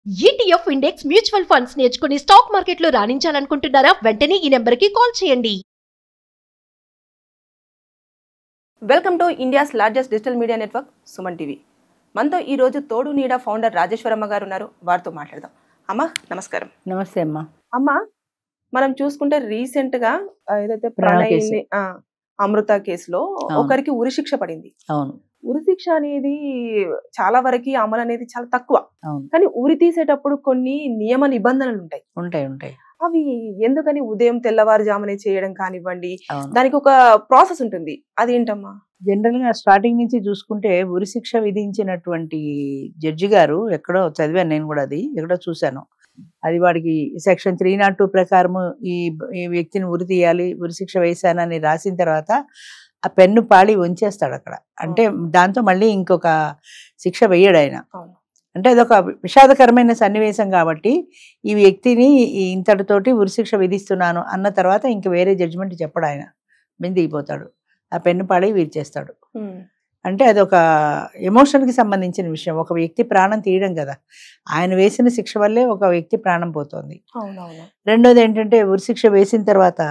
ETF index mutual funds నేర్చుకుని stock మార్కెట్లో రాణించాలనుకుంటున్నారా? వెంటనే ఈ నెంబర్కి కాల్ చేయండి. Welcome to India's largest digital media network Suman TV. మనతో ఈ రోజు తోడు నీడ ఫౌండర్ రాజేశ్వరమ్మ గారు ఉన్నారు. వారితో మాట్లాడదాం. అమ్మ నమస్కారం. నమస్తే అమ్మ. అమ్మ, మనం చూసుకుంటే రీసెంట్ గా ఏదైతే ప్రణయ్ అమృత కేసులో ఒకరికి ఉరిశిక్ష పడింది. అవును, ఉరిశిక్ష అనేది చాలా వరకు అమలు అనేది చాలా తక్కువ. అవును, కానీ ఉరి తీసేటప్పుడు కొన్ని నియమ నిబంధనలు ఉంటాయి. ఉంటాయి. అవి ఎందుకని ఉదయం తెల్లవారుజామునే చేయడం కానివ్వండి, అవును. దానికి ఒక ప్రాసెస్ ఉంటుంది. అదేంటమ్మా? జనరల్ గా స్టార్టింగ్ నుంచి చూసుకుంటే ఉరిశిక్ష విధించినటువంటి జడ్జి గారు ఎక్కడో చదివాను, నేను కూడా అది ఎక్కడో చూశాను. అది వాడికి సెక్షన్ 302 ప్రకారము ఈ వ్యక్తిని ఉరి తీయాలి, ఉరిశిక్ష వేశానని రాసిన తర్వాత ఆ పెన్ను పాళి ఉంచేస్తాడు అక్కడ. అంటే దాంతో మళ్ళీ ఇంకొక శిక్ష వేయడు ఆయన. అంటే అదొక విషాదకరమైన సన్నివేశం కాబట్టి ఈ వ్యక్తిని ఇంతటితోటి ఉరిశిక్ష విధిస్తున్నాను అన్న తర్వాత ఇంక వేరే జడ్జిమెంట్ చెప్పడు ఆయన. దిగిపోతాడు, ఆ పెన్ను పాడి వీర్చేస్తాడు. అంటే అదొక ఎమోషన్కి సంబంధించిన విషయం. ఒక వ్యక్తి ప్రాణం తీయడం కదా, ఆయన వేసిన శిక్ష వల్లే ఒక వ్యక్తి ప్రాణం పోతుంది. రెండోది ఏంటంటే ఉరిశిక్ష వేసిన తర్వాత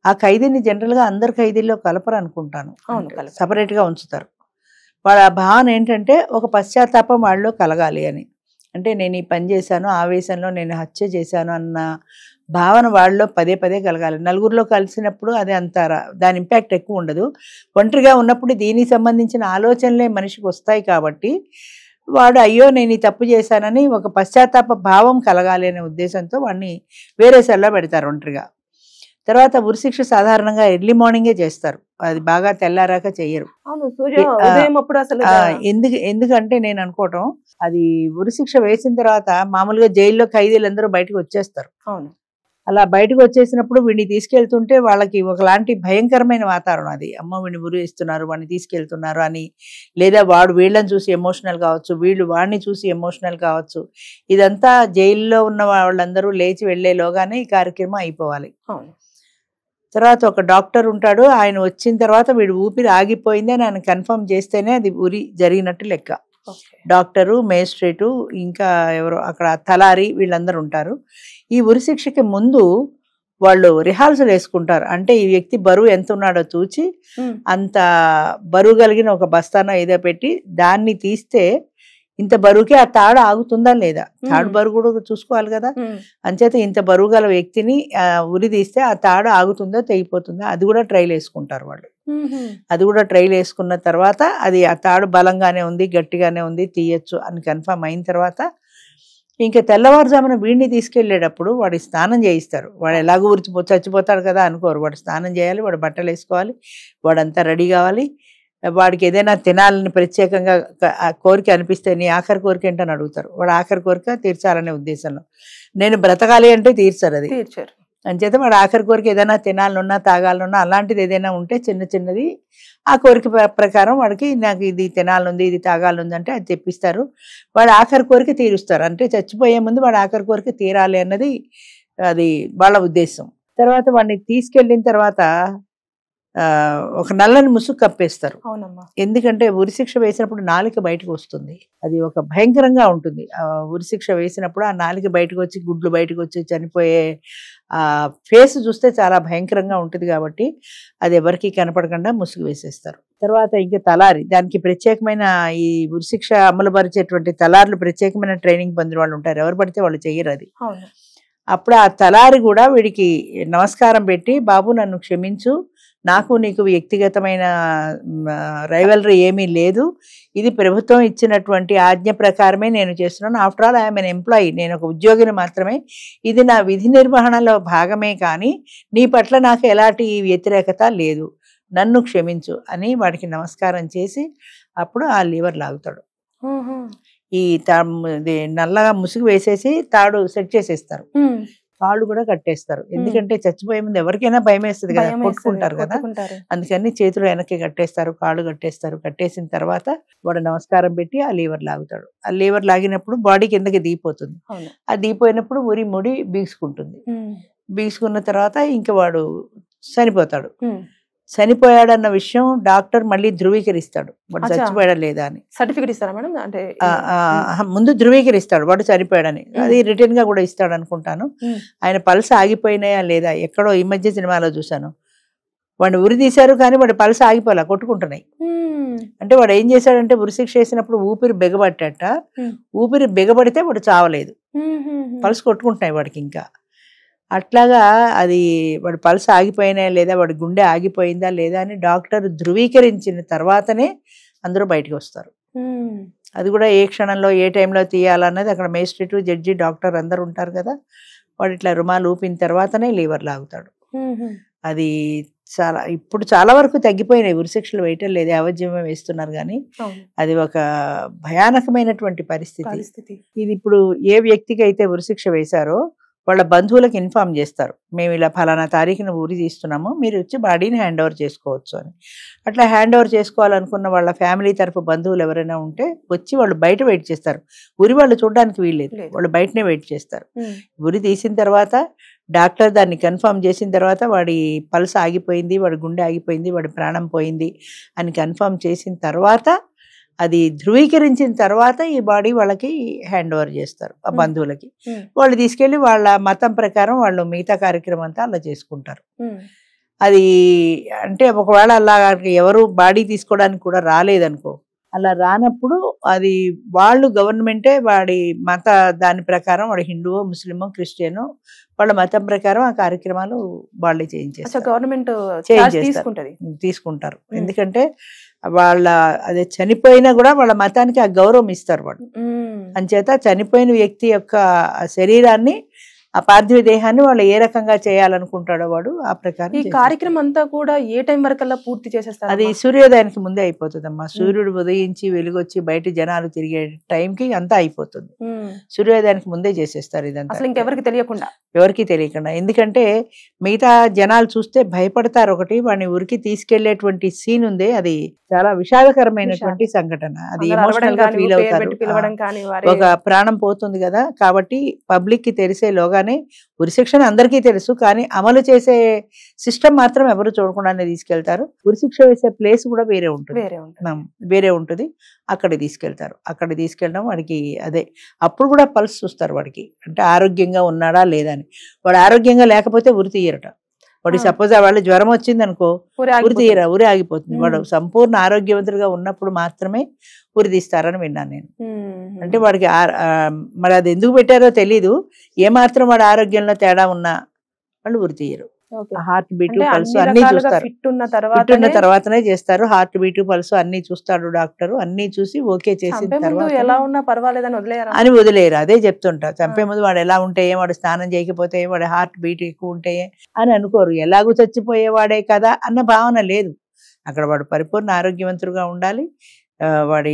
ఆ ఖైదీని జనరల్గా అందరు ఖైదీల్లో కలపరు అనుకుంటాను, సపరేట్గా ఉంచుతారు. వాళ్ళ భావన ఏంటంటే ఒక పశ్చాత్తాపం వాళ్ళలో కలగాలి అని. అంటే నేను ఈ పని చేశాను, ఆవేశంలో నేను హత్య చేశాను అన్న భావన వాళ్ళలో పదే పదే కలగాలి. నలుగురిలో కలిసినప్పుడు అది అంత దాని ఇంపాక్ట్ ఎక్కువ ఉండదు. ఒంటరిగా ఉన్నప్పుడు దీనికి సంబంధించిన ఆలోచనలే మనిషికి వస్తాయి కాబట్టి వాడు అయ్యో నేను ఈ తప్పు చేశానని ఒక పశ్చాత్తాప భావం కలగాలి అనే ఉద్దేశంతో వాడిని వేరే సెల్లో పెడతారు ఒంటరిగా. తర్వాత ఉరిశిక్ష సాధారణంగా ఎర్లీ మార్నింగే చేస్తారు, అది బాగా తెల్లారాక చెయ్యరు. ఎందుకంటే నేను అనుకోవటం, అది ఉరిశిక్ష వేసిన తర్వాత మామూలుగా జైల్లో ఖైదీలందరూ బయటకు వచ్చేస్తారు. అలా బయటకు వచ్చేసినప్పుడు వీడిని తీసుకెళ్తుంటే వాళ్ళకి ఒకలాంటి భయంకరమైన వాతావరణం. అది అమ్మ వీడిని ఉరి ఇస్తున్నారు, వాడిని తీసుకెళ్తున్నారు అని, లేదా వాడు వీళ్ళని చూసి ఎమోషనల్ కావచ్చు, వీళ్ళు వాడిని చూసి ఎమోషనల్ కావచ్చు. ఇదంతా జైల్లో ఉన్న వాళ్ళందరూ లేచి వెళ్లేలోగానే ఈ కార్యక్రమం అయిపోవాలి. తర్వాత ఒక డాక్టర్ ఉంటాడు, ఆయన వచ్చిన తర్వాత వీడు ఊపిరి ఆగిపోయింది అని ఆయన కన్ఫర్మ్ చేస్తేనే అది ఉరి జరిగినట్టు లెక్క. డాక్టరు, మేజిస్ట్రేటు, ఇంకా ఎవరో అక్కడ తలారి, వీళ్ళందరూ ఉంటారు. ఈ ఉరిశిక్షకి ముందు వాళ్ళు రిహార్సల్ వేసుకుంటారు. అంటే ఈ వ్యక్తి బరువు ఎంత ఉన్నాడో చూచి అంత బరువు కలిగిన ఒక బస్తానో ఏదో పెట్టి దాన్ని తీస్తే ఇంత బరువుకి ఆ తాడు ఆగుతుందా లేదా, తాడు బరువు కూడా చూసుకోవాలి కదా. అంచేత ఇంత బరువు గల వ్యక్తిని ఉరి తీస్తే ఆ తాడు ఆగుతుందో తెగిపోతుందో అది కూడా ట్రైల్ వేసుకుంటారు వాళ్ళు. అది కూడా ట్రైల్ వేసుకున్న తర్వాత అది ఆ తాడు బలంగానే ఉంది, గట్టిగానే ఉంది, తీయచ్చు అని కన్ఫర్మ్ అయిన తర్వాత ఇంకా తెల్లవారుజామున వీడిని తీసుకెళ్లేటప్పుడు వాడి స్నానం చేయిస్తారు. వాడు ఎలాగో చచ్చిపోతాడు కదా అనుకోరు, వాడు స్నానం చేయాలి, వాడు బట్టలు వేసుకోవాలి, వాడంతా రెడీ కావాలి. వాడికి ఏదైనా తినాలని ప్రత్యేకంగా కోరిక అనిపిస్తే నీ ఆఖరి కోరిక ఏంటని అడుగుతారు. వాడు ఆఖరి కోరిక తీర్చాలనే ఉద్దేశంలో, నేను బ్రతకాలి అంటే తీర్చారు, అది తీర్చారు. అంచేత వాడు ఆఖరి కోరిక ఏదైనా తినాలనున్నా తాగాలనున్నా అలాంటిది ఏదైనా ఉంటే చిన్నది ఆ కోరిక ప్రకారం వాడికి నాకు ఇది తినాలనుంది, ఇది తాగాలనుంది అంటే అది తెప్పిస్తారు. వాడు ఆఖరి కోరిక తీరుస్తారు. అంటే చచ్చిపోయే ముందు వాడు ఆఖరి కోరిక తీరాలి అన్నది అది వాళ్ళ ఉద్దేశం. తర్వాత వాడిని తీసుకెళ్ళిన తర్వాత ఒక నల్లని ముసుగు కప్పేస్తారు. ఎందుకంటే ఉరిశిక్ష వేసినప్పుడు నాలుక బయటకు వస్తుంది, అది ఒక భయంకరంగా ఉంటుంది. ఉరిశిక్ష వేసినప్పుడు ఆ నాలుక బయటకు వచ్చి, గుడ్లు బయటకు వచ్చి చనిపోయే ఆ ఫేస్ చూస్తే చాలా భయంకరంగా ఉంటుంది కాబట్టి అది ఎవరికి కనపడకుండా ముసుగు వేసేస్తారు. తర్వాత ఇంకా తలారి, దానికి ప్రత్యేకమైన ఈ ఉరిశిక్ష అమలు పరిచేటువంటి తలార్లు ప్రత్యేకమైన ట్రైనింగ్ పొందిన వాళ్ళు ఉంటారు, ఎవరు పడితే వాళ్ళు చెయ్యరు అది. అప్పుడు ఆ తలారి కూడా వీడికి నమస్కారం పెట్టి, బాబు నన్ను క్షమించు, నాకు నీకు వ్యక్తిగతమైన రైవలరీ ఏమీ లేదు, ఇది ప్రభుత్వం ఇచ్చినటువంటి ఆజ్ఞ ప్రకారమే నేను చేస్తున్నాను, after all I'm N employee, నేను ఒక ఉద్యోగిని మాత్రమే, ఇది నా విధి నిర్వహణలో భాగమే, కానీ నీ పట్ల నాకు ఎలాంటి వ్యతిరేకత లేదు, నన్ను క్షమించు అని వాడికి నమస్కారం చేసి అప్పుడు ఆ లీవర్ లాగుతాడు. ఈ నల్లగా ముసుగు వేసేసి తాడు సెట్ చేసేస్తారు, కాళ్ళు కూడా కట్టేస్తారు. ఎందుకంటే చచ్చిపోయే ముందు ఎవరికైనా భయం వేస్తుంది కదా, కొట్టుకుంటారు కదా, అందుకని చేతులు వెనక్కి కట్టేస్తారు, కాళ్ళు కట్టేస్తారు. కట్టేసిన తర్వాత వాడు నమస్కారం పెట్టి ఆ లీవర్ లాగుతాడు. ఆ లీవర్ లాగినప్పుడు బాడీ కిందకి దిగిపోతుంది. ఆ దిగిపోయినప్పుడు ముడి బీసుకుంటుంది. బీసుకున్న తర్వాత ఇంకా వాడు చనిపోతాడు. చనిపోయాడన్న విషయం డాక్టర్ మళ్ళీ ధృవీకరిస్తాడు, వాడు చచ్చిపోయాడా లేదా అని. సర్టిఫికేట్ ఇస్తారా మేడం? అంటే ముందు ధృవీకరిస్తాడు వాడు చనిపోయాడని, అది రిటర్న్ గా కూడా ఇస్తాడు అనుకుంటాను. ఆయన పల్స్ ఆగిపోయినాయా లేదా, ఎక్కడో ఈ మధ్య సినిమాలో చూసాను, వాడిని ఉరి తీశారు కానీ వాడి పల్స్ ఆగిపోలే, కొట్టుకుంటున్నాయి. అంటే వాడు ఏం చేశాడంటే ఉరిశిక్ష వేసినప్పుడు ఊపిరి బిగబట్టట, ఊపిరి బిగబడితే వాడు చావలేదు, పల్స్ కొట్టుకుంటున్నాయి వాడికి. ఇంకా అట్లాగా అది వాడి పల్స్ ఆగిపోయినా లేదా, వాడి గుండె ఆగిపోయిందా లేదా అని డాక్టర్ ధృవీకరించిన తర్వాతనే అందరూ బయటకు వస్తారు. అది కూడా ఏ క్షణంలో ఏ టైంలో తీయాలన్నది అక్కడ మేజిస్ట్రేట్, జడ్జి, డాక్టర్ అందరు ఉంటారు కదా, వాడు ఇట్లా రుమాలు ఊపిన తర్వాతనే లీవర్ లాగుతాడు. అది ఇప్పుడు చాలా వరకు తగ్గిపోయినాయి, ఉరిశిక్షలు వేయటం లేదు, యావజ్జీవమే వేస్తున్నారు. కానీ అది ఒక భయానకమైనటువంటి పరిస్థితి. ఇది ఇప్పుడు ఏ వ్యక్తికి అయితే ఉరిశిక్ష వేశారో వాళ్ళ బంధువులకు ఇన్ఫార్మ్ చేస్తారు, మేము ఇలా ఫలానా తారీఖున ఉరి తీస్తున్నాము, మీరు వచ్చి బాడీని హ్యాండ్ ఓవర్ చేసుకోవచ్చు అని. అట్లా హ్యాండ్ ఓవర్ చేసుకోవాలనుకున్న వాళ్ళ ఫ్యామిలీ తరఫు బంధువులు ఎవరైనా ఉంటే వచ్చి వాళ్ళు బయట వెయిట్ చేస్తారు. ఉరి వాళ్ళు చూడడానికి వీల్లేదు, వాళ్ళు బయటనే వెయిట్ చేస్తారు. ఉరి తీసిన తర్వాత డాక్టర్ దాన్ని కన్ఫర్మ్ చేసిన తర్వాత వాడి పల్స్ ఆగిపోయింది, వాడి గుండె ఆగిపోయింది, వాడి ప్రాణం పోయింది అని కన్ఫర్మ్ చేసిన తర్వాత, అది ధృవీకరించిన తర్వాత ఈ బాడీ వాళ్ళకి హ్యాండ్ ఓవర్ చేస్తారు ఆ బంధువులకి. వాళ్ళు తీసుకెళ్లి వాళ్ళ మతం ప్రకారం వాళ్ళు మిగతా కార్యక్రమం అంతా అలా చేసుకుంటారు. అది అంటే ఒకవేళ అలా ఎవరు బాడీ తీసుకోవడానికి కూడా రాలేదనుకో, అలా రానప్పుడు అది వాళ్ళు గవర్నమెంటే వాడి మత దాని ప్రకారం, వాడు హిందువో ముస్లిమో క్రిస్టియనో వాళ్ళ మతం ప్రకారం ఆ కార్యక్రమాలు వాళ్ళే చేయించేస్తారు, గవర్నమెంట్ తీసుకుంటారు. ఎందుకంటే వాళ్ళ అదే చనిపోయినా కూడా వాళ్ళ మతానికి ఆ గౌరవం ఇస్తారు వాళ్ళు. అంచేత చనిపోయిన వ్యక్తి యొక్క శరీరాన్ని, ఆ పార్థివ దేహాన్ని వాళ్ళు ఏ రకంగా చేయాలనుకుంటాడో వాడు ఆ ప్రకారం. ఈ కార్యక్రమం అంతా కూడా ఏ టైం వరకల్లా పూర్తి చేసేస్తారు? అది సూర్యోదయానికి ముందే అయిపోతుందమ్మా. సూర్యుడు ఉదయించి వెలుగొచ్చి బయట జనాలు తిరిగే టైంకి అంతా అయిపోతుంది. సూర్యోదయానికి ముందే చేసేస్తారు ఇదంతా, అసలు ఇంకెవరికి తెలియకుండా, ఎవరికి తెలియకుండా. ఎందుకంటే మిగతా జనాలు చూస్తే భయపడతారు. ఒకటి, వాడిని ఉరికి తీసుకెళ్లేటువంటి సీన్ ఉంది, అది చాలా విషాదకరమైనటువంటి సంఘటన. అది ఎమోషనల్ గా ఫీల్ అవుతారు. ఒక ప్రాణం పోతుంది కదా, కాబట్టి పబ్లిక్ కి తెలిసేలోగానే ఉరిశిక్షణ అందరికీ తెలుసు, కానీ అమలు చేసే సిస్టమ్ మాత్రం ఎవరు చూడకుండానే తీసుకెళ్తారు. ఉరిశిక్ష వేసే ప్లేస్ కూడా వేరే ఉంటుంది, అక్కడ తీసుకెళ్తారు. అక్కడ తీసుకెళ్ళడం వాడికి అదే, అప్పుడు కూడా పల్స్ చూస్తారు వాడికి, అంటే ఆరోగ్యంగా ఉన్నాడా లేదా అని. వాడు ఆరోగ్యంగా లేకపోతే ఉరి తీయరట. వాడి సపోజ్ వాళ్ళు జ్వరం వచ్చింది అనుకో, ఉరి తీయరా, ఉరి ఆగిపోతుంది. వాడు సంపూర్ణ ఆరోగ్యవంతుడిగా ఉన్నప్పుడు మాత్రమే ఉరి తీస్తారని విన్నాను నేను. అంటే వాడికి మరి అది ఎందుకు పెట్టారో తెలీదు, ఏమాత్రం వాడి ఆరోగ్యంలో తేడా ఉన్నా వాళ్ళు ఉరి తీయరు. హార్ట్ బీట్ పల్స్ అన్ని చూస్తారు, ఫిట్ ఉన్న తర్వాతనే చేస్తారు. హార్ట్ బీట్ పల్స్ అన్ని చూస్తాడు డాక్టర్, అన్ని చూసి ఓకే చేసిన తర్వాత ఎలా ఉన్నా పర్వాలేదని అని వదిలేరు. అదే చెప్తుంటా, చంపే ముందు వాడు ఎలా ఉంటే, వాడు స్నానం చేయకపోతే, వాడి హార్ట్ బీట్ ఎక్కువ ఉంటే అని అనుకోరు. ఎలాగూ చచ్చిపోయేవాడే కదా అన్న భావన లేదు అక్కడ. వాడు పరిపూర్ణ ఆరోగ్యవంతుడుగా ఉండాలి, వాడి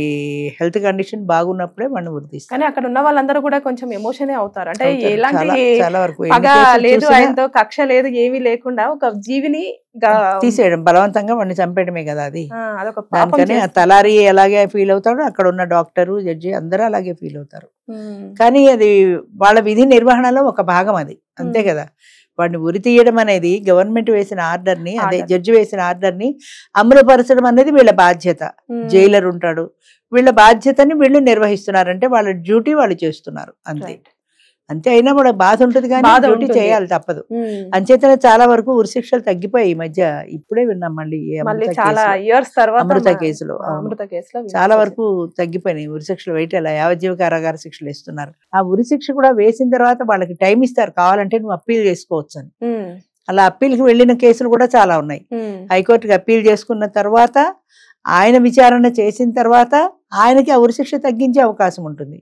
హెల్త్ కండిషన్ బాగున్నప్పుడే వాడిని ఉరి తీస్తారు. కానీ అక్కడ ఉన్న వాళ్ళందరూ కూడా కొంచెం ఎమోషనే అవుతారు. అంటే ఎలాంటి పగ లేదు, ఆయనతో కక్ష లేదు, ఏమీ లేకుండా ఒక జీవిని తీసేయడం, బలవంతంగా వాడిని చంపేయడమే కదా అది. దానికని ఆ తలారి ఎలాగే ఫీల్ అవుతాడు, అక్కడ ఉన్న డాక్టరు, జడ్జి అందరూ అలాగే ఫీల్ అవుతారు. కానీ అది వాళ్ళ విధి నిర్వహణలో ఒక భాగం అది, అంతే కదా. వాడిని ఉరి తీయడం అనేది గవర్నమెంట్ వేసిన ఆర్డర్ని, అదే జడ్జి వేసిన ఆర్డర్ని అమలుపరచడం అనేది వీళ్ళ బాధ్యత. జైలర్ ఉంటాడు, వీళ్ళ బాధ్యతని వీళ్ళు నిర్వహిస్తున్నారంటే వాళ్ళ డ్యూటీ వాళ్ళు చేస్తున్నారు, అంతే. అంతే అయినా కూడా బాధ ఉంటుంది, కానీ డ్యూటీ చేయాలి, తప్పదు. అంచేతనే చాలా వరకు ఉరిశిక్షలు తగ్గిపోయాయి ఈ మధ్య. ఇప్పుడే విన్నాం మళ్ళీ అమృత కేసులో చాలా వరకు తగ్గిపోయినాయి ఉరిశిక్షలు వేయటం, యావజ్జీవ కారాగార శిక్షలు ఇస్తున్నారు. ఆ ఉరిశిక్ష కూడా వేసిన తర్వాత వాళ్ళకి టైం ఇస్తారు, కావాలంటే నువ్వు అప్పీల్ చేసుకోవచ్చు అని. అలా అప్పీల్కి వెళ్ళిన కేసులు కూడా చాలా ఉన్నాయి. హైకోర్టుకి అప్పీల్ చేసుకున్న తర్వాత ఆయన విచారణ చేసిన తర్వాత ఆయనకి ఆ ఉరిశిక్ష తగ్గించే అవకాశం ఉంటుంది.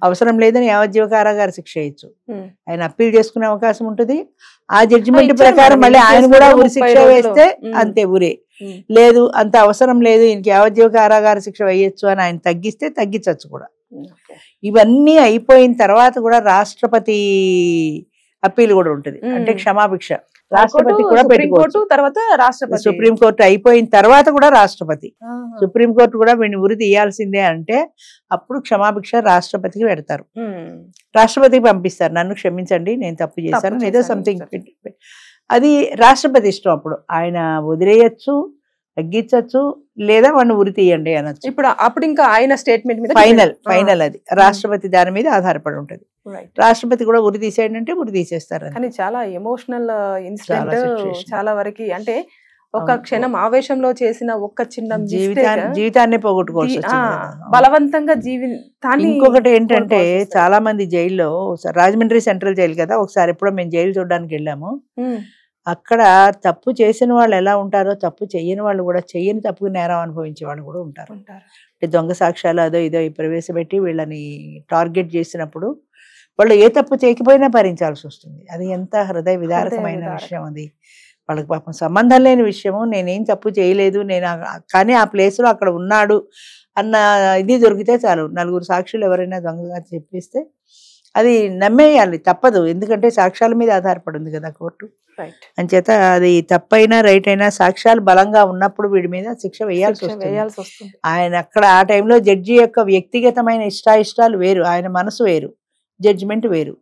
అవసరం లేదని యావజ్జీవ కారాగార శిక్ష వేయచ్చు, ఆయన అప్పీల్ చేసుకునే అవకాశం ఉంటుంది. ఆ జడ్జిమెంట్ ప్రకారం మళ్ళీ ఆయన కూడా ఉరిశిక్ష వేస్తే అంతే ఉరే. లేదు అంత అవసరం లేదు, ఈయనకి యావజ్జీవ కారాగార శిక్ష వేయచ్చు అని ఆయన తగ్గిస్తే తగ్గించవచ్చు కూడా. ఇవన్నీ అయిపోయిన తర్వాత కూడా రాష్ట్రపతి అప్పీల్ కూడా ఉంటుంది, అంటే క్షమాభిక్ష రాష్ట్రపతి కూడా పెట్టుకోవచ్చు. సుప్రీంకోర్టు అయిపోయిన తర్వాత కూడా రాష్ట్రపతి, సుప్రీంకోర్టు కూడా వీడిని ఉరి తీయాల్సిందే అంటే అప్పుడు క్షమాభిక్ష రాష్ట్రపతికి పెడతారు, రాష్ట్రపతికి పంపిస్తారు. నన్ను క్షమించండి, నేను తప్పు చేశాను, ఏదో సంథింగ్ అది రాష్ట్రపతి ఇష్టం. అప్పుడు ఆయన వదిలేయచ్చు, తగ్గించచ్చు, లేదా వాడిని ఉరి తీయండి అనొచ్చు. అప్పుడు ఇంకా ఆయన స్టేట్మెంట్ మీద ఫైనల్ అది రాష్ట్రపతి దాని మీద ఆధారపడి ఉంటది. రాష్ట్రపతి కూడా ఉరి తీసేయండి అంటే ఉరి తీసేస్తారు. కానీ చాలా ఎమోషనల్ ఇన్సిడెంట్ చాలా వరకు. అంటే ఒక క్షణం ఆవేశంలో చేసిన ఒక చిన్న జీవితాన్ని పోగొట్టుకోవాల్సి బలవంతంగా ఇంకొకటి ఏంటంటే చాలా మంది జైల్లో, రాజమండ్రి సెంట్రల్ జైలు కదా, ఒకసారి ఎప్పుడో మేము జైలు చూడడానికి వెళ్ళాము. అక్కడ తప్పు చేసిన వాళ్ళు ఎలా ఉంటారో తప్పు చెయ్యని వాళ్ళు కూడా, చెయ్యని తప్పుకు నేరం అనుభవించే వాళ్ళు కూడా ఉంటారు. అంటే దొంగ సాక్ష్యాలు అదో ఇదో ప్రవేశపెట్టి వీళ్ళని టార్గెట్ చేసినప్పుడు వాళ్ళు ఏ తప్పు చేయకపోయినా భరించాల్సి వస్తుంది. అది ఎంత హృదయ విదారకమైన విషయం. అది వాళ్ళకి పాపం సంబంధం లేని విషయము, నేనేం తప్పు చేయలేదు, కానీ ఆ ప్లేస్లో అక్కడ ఉన్నాడు అన్న ఇది దొరికితే చాలు. 4 సాక్షులు ఎవరైనా దొంగగా చెప్పిస్తే అది నమ్మేయాలి, తప్పదు. ఎందుకంటే సాక్ష్యాల మీద ఆధారపడి ఉంది కదా కోర్టు. అంచేత అది తప్పైనా రైట్ అయినా సాక్ష్యాలు బలంగా ఉన్నప్పుడు వీడి మీద శిక్ష వేయాల్సి వస్తుంది. ఆయన అక్కడ ఆ టైంలో జడ్జి యొక్క వ్యక్తిగతమైన ఇష్టాయిష్టాలు వేరు, ఆయన మనసు వేరు, జడ్జిమెంట్ వేరు.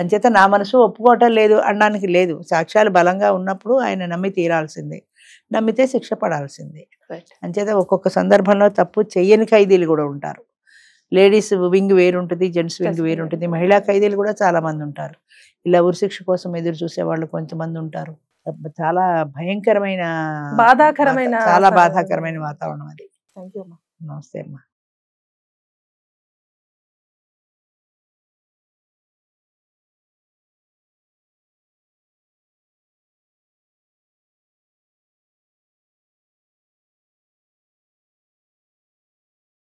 అంచేత నా మనసు ఒప్పుకోవటం లేదు అనడానికి లేదు. సాక్ష్యాలు బలంగా ఉన్నప్పుడు ఆయన నమ్మి తీరాల్సిందే, నమ్మితే శిక్ష పడాల్సిందే. అంచేత ఒక్కొక్క సందర్భంలో తప్పు చెయ్యని ఖైదీలు కూడా ఉంటారు. లేడీస్ వింగ్ వేరుంటుంది, జెంట్స్ వింగ్ వేరుంటుంది, మహిళా ఖైదీలు కూడా చాలా మంది ఉంటారు. ఇలా ఉరిశిక్ష కోసం ఎదురు చూసే వాళ్ళు కొంతమంది ఉంటారు. చాలా భయంకరమైన, బాధాకరమైన, చాలా బాధాకరమైన వాతావరణం అది. థాంక్యూ అమ్మా. నమస్తే అమ్మా.